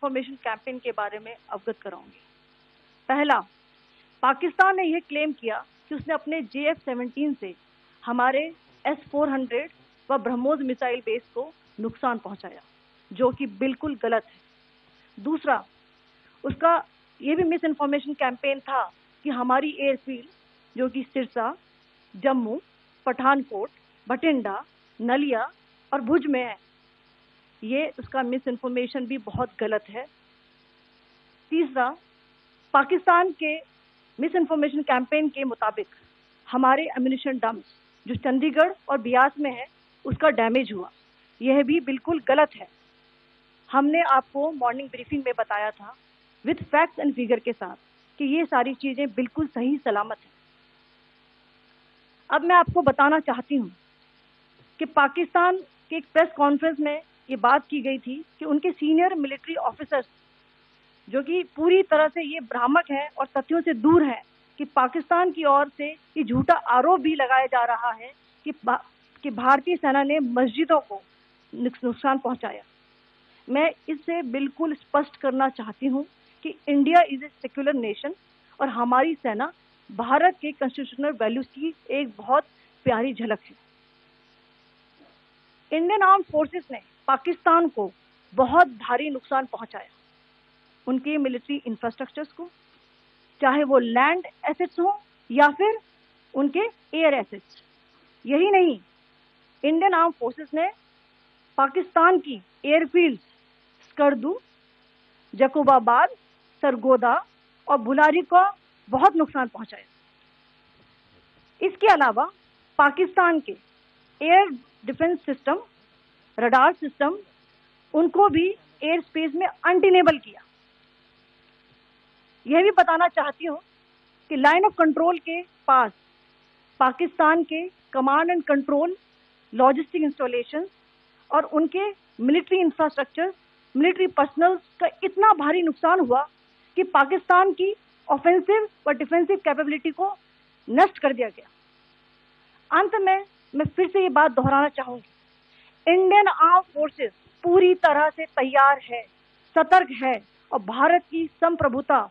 Information campaign के बारे में अवगत कराऊंगी। पहला, पाकिस्तान ने यह क्लेम किया कि उसने अपने JF-17 से हमारे S-400 व ब्रह्मोस मिसाइल बेस को नुकसान पहुंचाया, जो कि बिल्कुल गलत है। दूसरा, उसका ये भी मिस इन्फॉर्मेशन कैंपेन था कि हमारी एयरफील्ड जो कि सिरसा, जम्मू, पठानकोट, बठिंडा, नलिया और भुज में है, ये उसका मिस इन्फॉर्मेशन भी बहुत गलत है। तीसरा, पाकिस्तान के मिस इन्फॉर्मेशन कैंपेन के मुताबिक हमारे एम्यूनिशन डम्प्स जो चंडीगढ़ और बियास में है उसका डैमेज हुआ, यह भी बिल्कुल गलत है। हमने आपको मॉर्निंग ब्रीफिंग में बताया था विद फैक्ट्स एंड फिगर के साथ कि ये सारी चीजें बिल्कुल सही सलामत है। अब मैं आपको बताना चाहती हूँ कि पाकिस्तान के एक प्रेस कॉन्फ्रेंस में ये बात की गई थी कि उनके सीनियर मिलिट्री ऑफिसर्स जो कि पूरी तरह से ये भ्रामक है और तथ्यों से दूर है कि पाकिस्तान की ओर से ये झूठा आरोप भी लगाया जा रहा है कि भारतीय सेना ने मस्जिदों को नुकसान पहुंचाया। मैं इससे बिल्कुल स्पष्ट करना चाहती हूं कि India is a secular nation और हमारी सेना भारत के कॉन्स्टिट्यूशनल वैल्यूज की एक बहुत प्यारी झलक है। इंडियन आर्म फोर्सेस ने पाकिस्तान को बहुत भारी नुकसान पहुंचाया, उनके मिलिट्री इंफ्रास्ट्रक्चर्स को, चाहे वो लैंड एसेट्स हो या फिर उनके एयर एसेट्स। यही नहीं, इंडियन आर्म फोर्सेस ने पाकिस्तान की एयरफील्ड स्कर्दू, जकोबाबाद, सरगोदा और बुलारी को बहुत नुकसान पहुंचाया। इसके अलावा पाकिस्तान के air defence system, radar system, उनको भी एयर स्पेस में अनडिनेबल किया। यह भी बताना चाहती हूँ कि लाइन ऑफ कंट्रोल के पास पाकिस्तान के command and control, logistic installation और उनके मिलिट्री इंफ्रास्ट्रक्चर, मिलिट्री पर्सनल का इतना भारी नुकसान हुआ कि पाकिस्तान की ऑफेंसिव व डिफेंसिव कैपेबिलिटी को नष्ट कर दिया गया। अंत में मैं फिर से ये बात दोहराना चाहूंगी, इंडियन आर्म फोर्सेस पूरी तरह से तैयार है, सतर्क है और भारत की संप्रभुता